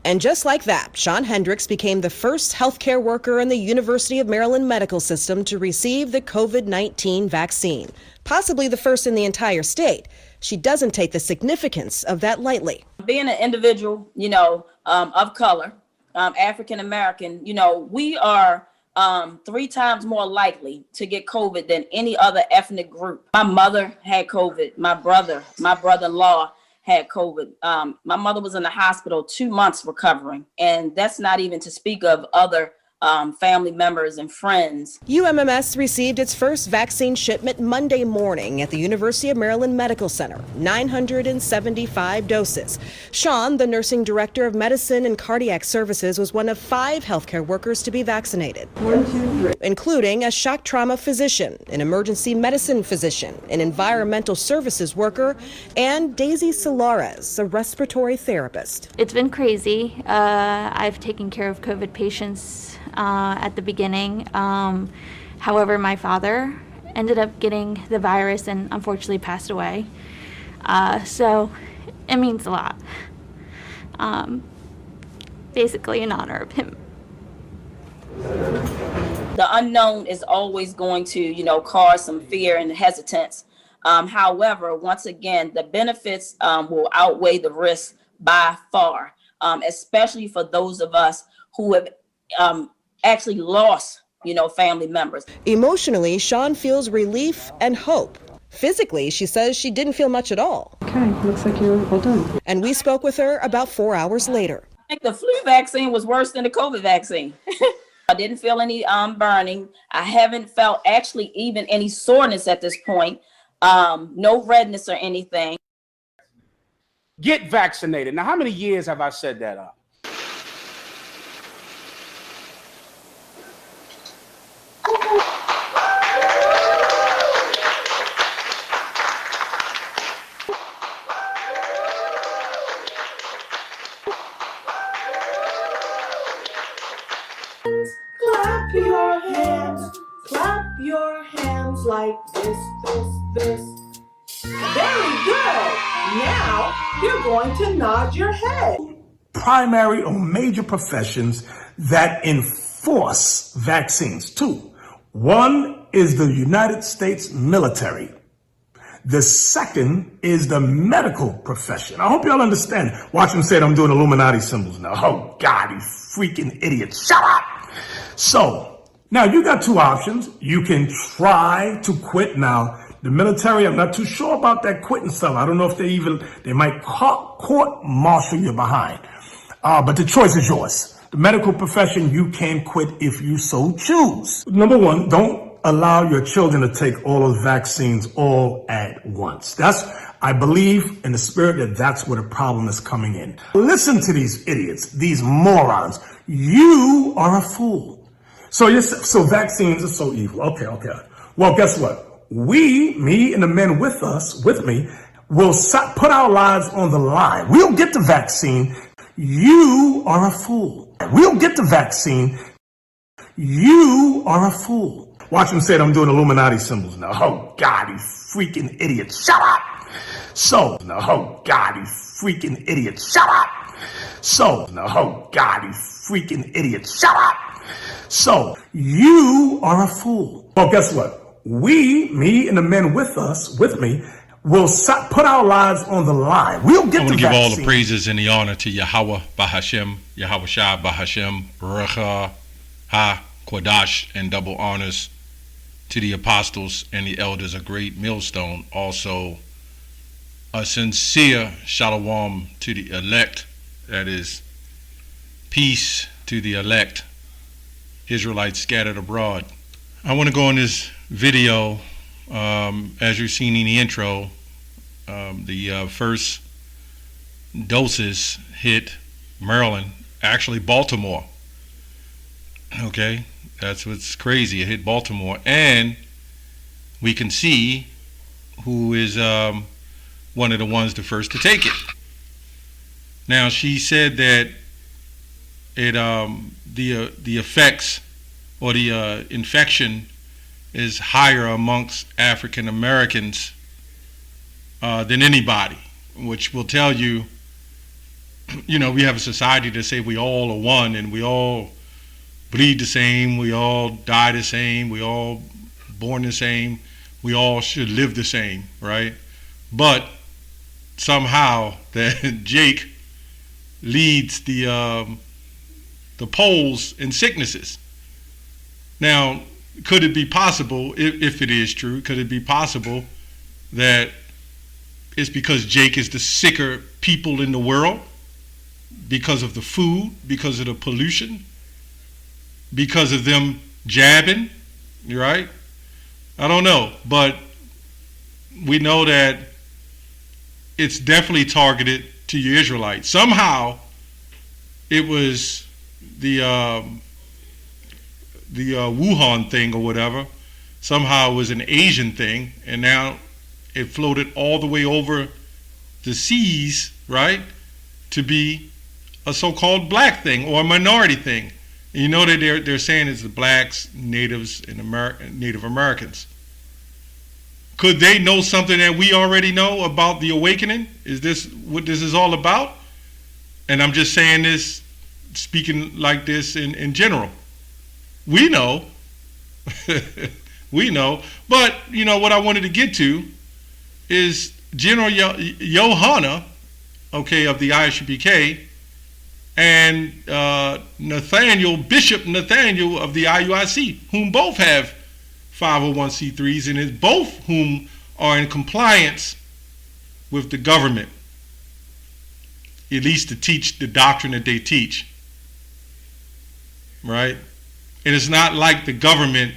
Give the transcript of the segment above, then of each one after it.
And just like that, Sean Hendricks became the first healthcare worker in the University of Maryland medical system to receive the COVID-19 vaccine, possibly the first in the entire state. She doesn't take the significance of that lightly. Being an individual, of color, African American, we are 3 times more likely to get COVID than any other ethnic group. My mother had COVID. My brother-in-law had COVID. My mother was in the hospital 2 months recovering, and that's not even to speak of other family members and friends. UMMS received its first vaccine shipment Monday morning at the University of Maryland Medical Center, 975 doses. Sean, the nursing director of medicine and cardiac services, was one of 5 healthcare workers to be vaccinated, including a shock trauma physician, an emergency medicine physician, an environmental services worker, and Daisy Solares, a respiratory therapist. It's been crazy. I've taken care of COVID patients at the beginning. However, my father ended up getting the virus and unfortunately passed away. So it means a lot. Basically in honor of him. The unknown is always going to, cause some fear and hesitance. However, once again, the benefits will outweigh the risks by far, especially for those of us who have actually lost, family members. Emotionally, Sean feels relief and hope. Physically, she says she didn't feel much at all. Okay, looks like you're all done. And we spoke with her about 4 hours later. I think the flu vaccine was worse than the COVID vaccine. I didn't feel any burning. I haven't felt actually even any soreness at this point. No redness or anything. Get vaccinated. Now, how many years have I said that? Clap your hands like this. Very good. Now you're going to nod your head. Primary or major professions that enforce vaccines. 2. One is the United States military. The second is the medical profession. I hope y'all understand. Watch him say it, I'm doing Illuminati symbols now. Oh God, you freaking idiot. Shut up. So now you got 2 options. You can try to quit. Now, the military, I'm not too sure about that quitting stuff. I don't know if they might court-martial you behind. But the choice is yours. The medical profession, you can quit if you so choose. Number 1, don't allow your children to take all of the vaccines all at once. I believe in the spirit that that's where the problem is coming in. Listen to these idiots, these morons. You are a fool. So vaccines are so evil. Okay. Well, guess what? Me and the men with me, will put our lives on the line. We'll get the vaccine. You are a fool. We'll get the vaccine. You are a fool. Watch him say it, I'm doing Illuminati symbols now. Oh God, you freaking idiot. Shut up. Oh God, you freaking idiot. Shut up. Oh God, you freaking idiot. Shut up. You are a fool. Well, guess what? Me and the men with me, will put our lives on the line. We'll get the vaccine. I want to give all the praises and the honor to Yahweh Bahashem, Yahweh Shai Bahashem, Baruch Ha Kodash, and double honors to the apostles and the elders, a great millstone. Also, a sincere shalom to the elect, that is, peace to the elect, Israelites scattered abroad. I want to go in this video, as you've seen in the intro, the first doses hit Maryland, actually Baltimore. Okay, that's what's crazy. It hit Baltimore, and we can see who is one of the ones the first to take it. Now, she said that it the effects or the infection is higher amongst African Americans than anybody, which will tell you we have a society that say we all are one and we all bleed the same, we all die the same, we all born the same, we all should live the same, right? But somehow that Jake leads the polls in sicknesses. Now, could it be possible, if it is true, could it be possible that it's because Jake is the sicker people in the world? Because of the food, because of the pollution, because of them jabbing, right? I don't know, but we know that it's definitely targeted to you Israelites. Somehow, it was the Wuhan thing or whatever. Somehow it was an Asian thing, and now it floated all the way over the seas, right, to be a so-called black thing or a minority thing. And you know that they're saying it's the blacks, natives, and Native Americans. Could they know something that we already know about the awakening? Is this what this is all about? And I'm just saying this, speaking like this in general. We know. We know. But, what I wanted to get to is General Johanna, of the IUIC, and Bishop Nathaniel of the IUIC, whom both have 501c3s, and is both whom are in compliance with the government, at least to teach the doctrine that they teach, right? And it's not like the government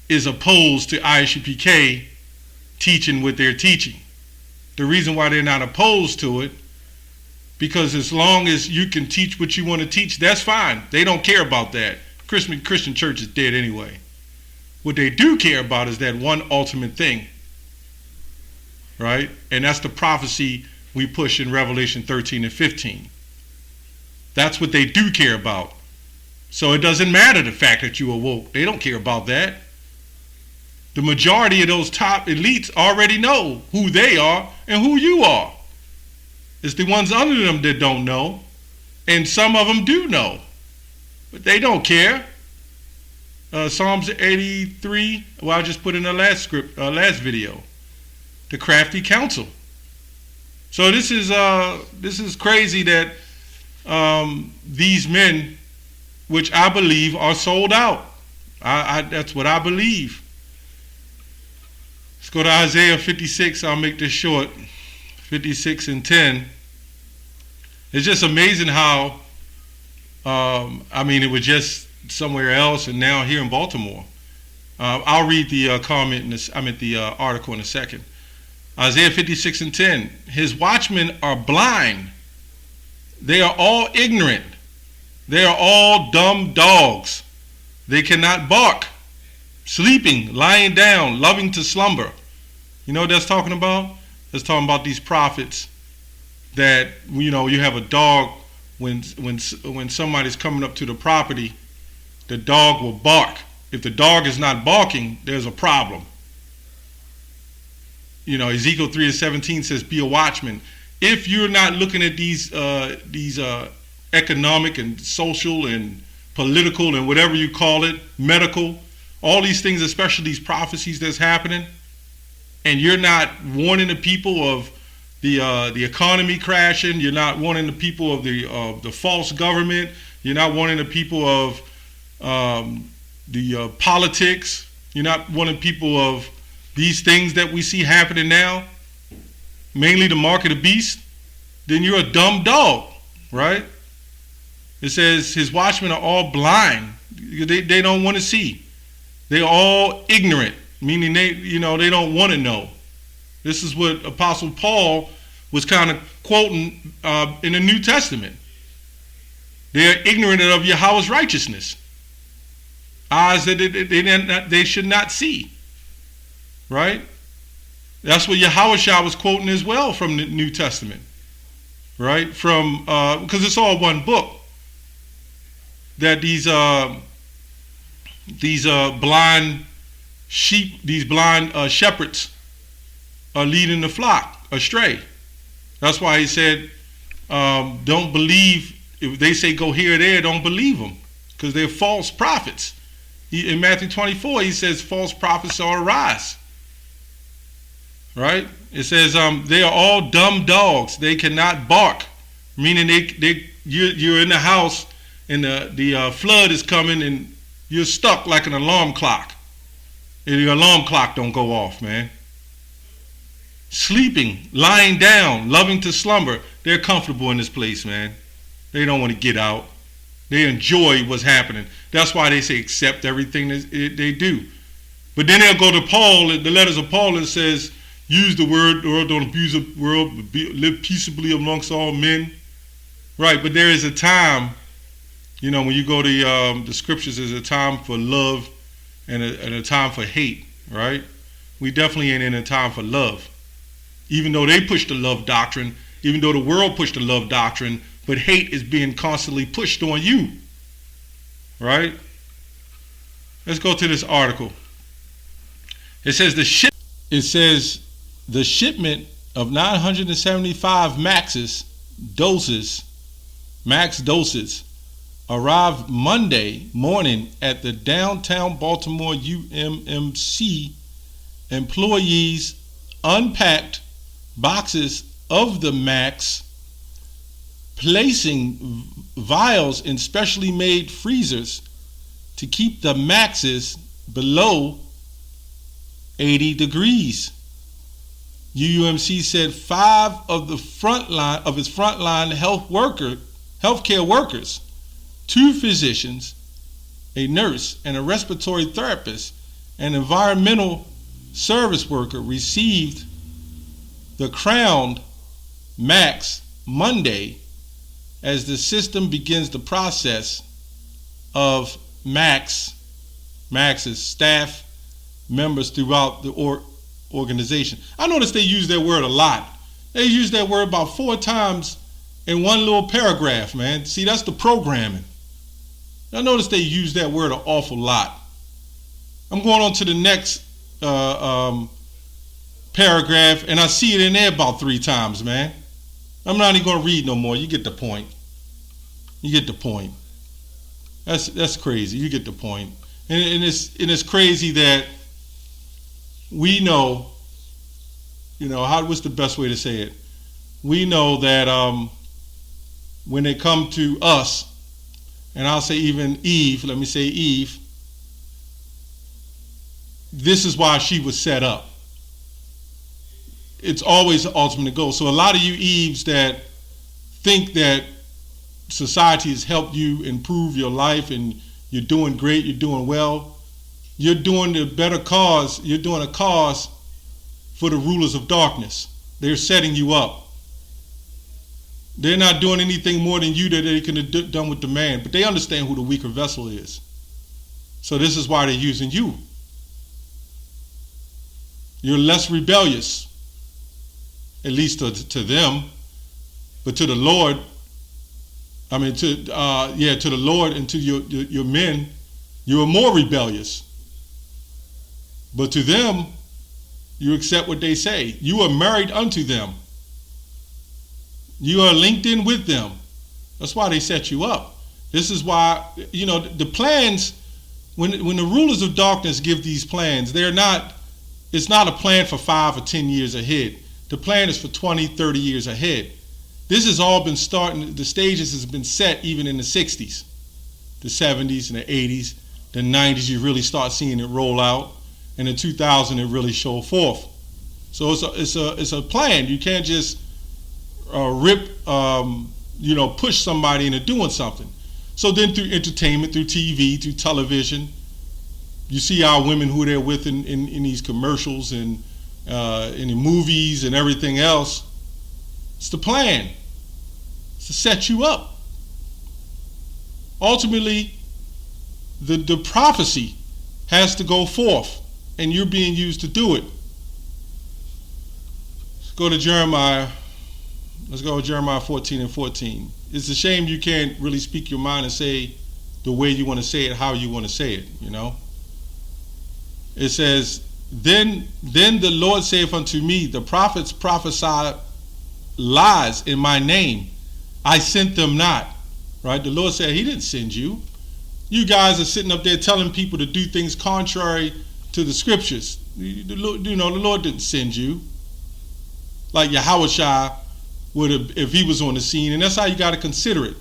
is opposed to IUIC teaching what they're teaching. The reason why they're not opposed to it, because as long as you can teach what you want to teach, that's fine. They don't care about that. Christian church is dead anyway. What they do care about is that one ultimate thing, right? And that's the prophecy we push in Revelation 13 and 15. That's what they do care about. So it doesn't matter the fact that you awoke. They don't care about that. The majority of those top elites already know who they are and who you are. It's the ones under them that don't know, and some of them do know, but they don't care. Psalms 83, well, I just put in the last video, the crafty counsel. So this is crazy that these men, which I believe are sold out. That's what I believe. Let's go to Isaiah 56. I'll make this short. 56 and 10. It's just amazing how, it was just somewhere else and now here in Baltimore. I'll read the the article in a second. Isaiah 56 and 10. His watchmen are blind. They are all ignorant. They are all dumb dogs. They cannot bark. Sleeping, lying down, loving to slumber. You know what that's talking about? That's talking about these prophets that, you have a dog when somebody's coming up to the property, the dog will bark. If the dog is not barking, there's a problem. Ezekiel 3 and 17 says, be a watchman. If you're not looking at these economic and social and political and whatever you call it, medical, all these things, especially these prophecies that's happening, and you're not warning the people of the economy crashing, you're not warning the people of the false government, you're not warning the people of the politics, you're not warning people of these things that we see happening now, mainly the mark of the beast, then you're a dumb dog, right? It says his watchmen are all blind. They don't want to see. They're all ignorant, meaning they don't want to know. This is what Apostle Paul was kind of quoting in the New Testament. They are ignorant of Yahweh's righteousness. Eyes that they should not see. Right? That's what Yahweh was quoting as well from the New Testament. Right? From because it's all one book. That these blind sheep, these blind shepherds are leading the flock astray. That's why he said, don't believe, if they say go here or there, don't believe them, because they're false prophets. In Matthew 24, he says false prophets shall arise. Right? It says they are all dumb dogs. They cannot bark, meaning you're in the house and the flood is coming and you're stuck like an alarm clock. And your alarm clock don't go off, man. Sleeping, lying down, loving to slumber. They're comfortable in this place, man. They don't want to get out. They enjoy what's happening. That's why they say accept everything they do. But then they'll go to Paul, the letters of Paul, and says, use the word, don't abuse the world, live peaceably amongst all men. Right, but there is a time, when you go to the scriptures, there's a time for love and a time for hate, right? We definitely ain't in a time for love. Even though they push the love doctrine, even though the world pushed the love doctrine, but hate is being constantly pushed on you, right? Let's go to this article. It says the shipment of 975 max doses arrived Monday morning at the downtown Baltimore UMMC. Employees unpacked boxes of the max, placing vials in specially made freezers to keep the maxes below 80 degrees. UUMC said 5 of its frontline healthcare workers, 2 physicians, a nurse, and a respiratory therapist, and environmental service worker received the crowned max Monday as the system begins the process of max's staff members throughout the organization. I noticed they use that word a lot. They use that word about 4 times in one little paragraph, man. See, that's the programming. I noticed they use that word an awful lot. I'm going on to the next paragraph, and I see it in there about 3 times, man. I'm not even going to read no more. You get the point. You get the point. That's crazy. You get the point. And it's crazy that we know, what's the best way to say it? We know that when they come to us, and I'll say even Eve, let me say Eve, this is why she was set up. It's always the ultimate goal. So a lot of you Eves that think that society has helped you improve your life and you're doing great, you're doing well, you're doing the better cause, you're doing a cause for the rulers of darkness. They're setting you up. They're not doing anything more than you that they can have done with the man, but they understand who the weaker vessel is. So this is why they're using you. You're less rebellious, at least to them, but to the Lord, to the Lord and to your men, you are more rebellious. But to them, you accept what they say. You are married unto them. You are linked in with them. That's why they set you up. This is why, the plans, when the rulers of darkness give these plans, it's not a plan for 5 or 10 years ahead. The plan is for 20, 30 years ahead. This has all been starting, the stages has been set even in the 60s, the 70s and the 80s, the 90s, you really start seeing it roll out, and in 2000 it really show forth. So it's a plan. You can't just push somebody into doing something. So then through entertainment, through TV, through television, you see our women who they're with in these commercials and in the movies and everything else. It's the plan. It's to set you up. Ultimately, the prophecy has to go forth, and you're being used to do it. Let's go to Jeremiah. Let's go to Jeremiah 14:14. It's a shame you can't really speak your mind and say the way you want to say it, how you want to say it, It says, Then the Lord saith unto me, the prophets prophesy lies in my name, I sent them not. Right? The Lord said he didn't send you. You guys are sitting up there telling people to do things contrary to the scriptures. The Lord didn't send you. Like Yahushua would have if he was on the scene, and that's how you got to consider it.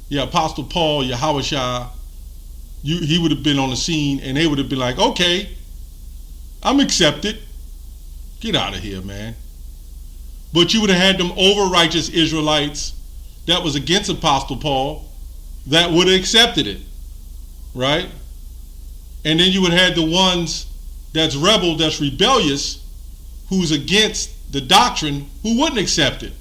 Yeah, Apostle Paul, Yahushua, he would have been on the scene, and they would have been like, okay, I'm accepted. Get out of here, man. But you would have had them over-righteous Israelites that was against Apostle Paul that would have accepted it, right? And then you would have the ones that's rebel, that's rebellious, who's against the doctrine, who wouldn't accept it.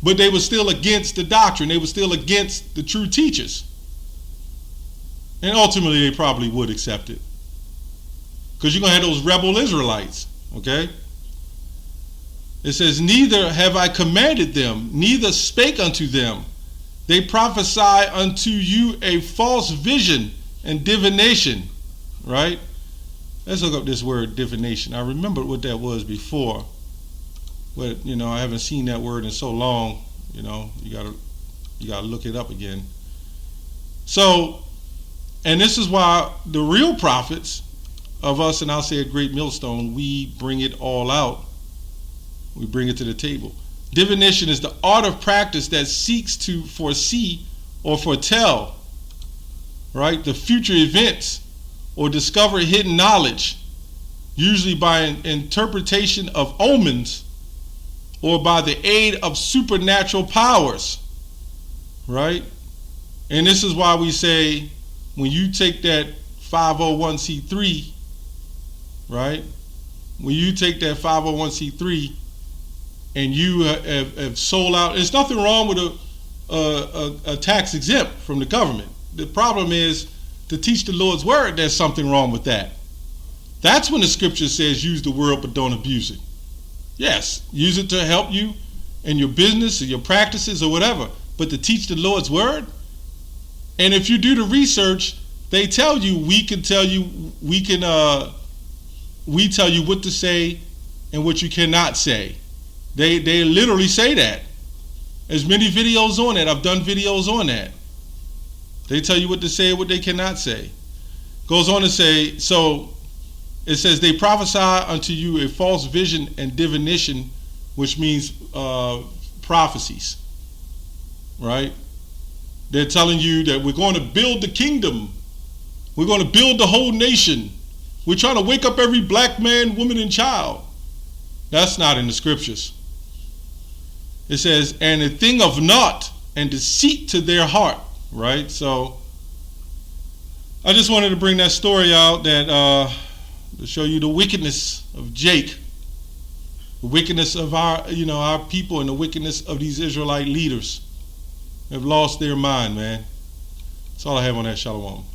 But they were still against the doctrine. They were still against the true teachers. And ultimately, they probably would accept it. Because you're going to have those rebel Israelites, okay? It says, neither have I commanded them, neither spake unto them. They prophesy unto you a false vision and divination, right? Let's look up this word divination. I remembered what that was before, but I haven't seen that word in so long. You gotta look it up again. So, and this is why the real prophets of us, and I'll say a great millstone, we bring it all out. We bring it to the table. Divination is the art of practice that seeks to foresee or foretell, right, the future events or discover hidden knowledge, usually by an interpretation of omens or by the aid of supernatural powers, right? And this is why we say when you take that 501c3, right? When you take that 501c3 and you have sold out, there's nothing wrong with a tax exempt from the government. The problem is to teach the Lord's word, there's something wrong with that. That's when the scripture says use the word but don't abuse it. Yes, use it to help you in your business or your practices or whatever, but to teach the Lord's word? And if you do the research, they tell you, we tell you what to say and what you cannot say. They literally say that. There's many videos on that. I've done videos on that. They tell you what to say and what they cannot say. Goes on to say, so it says, they prophesy unto you a false vision and divination, which means prophecies, right? They're telling you that we're going to build the kingdom. We're going to build the whole nation. We're trying to wake up every black man, woman, and child. That's not in the scriptures. It says, and a thing of naught and deceit to their heart, right? So I just wanted to bring that story out that to show you the wickedness of Jake, the wickedness of our people, and the wickedness of these Israelite leaders. They've lost their mind, man. That's all I have on that. Shalom.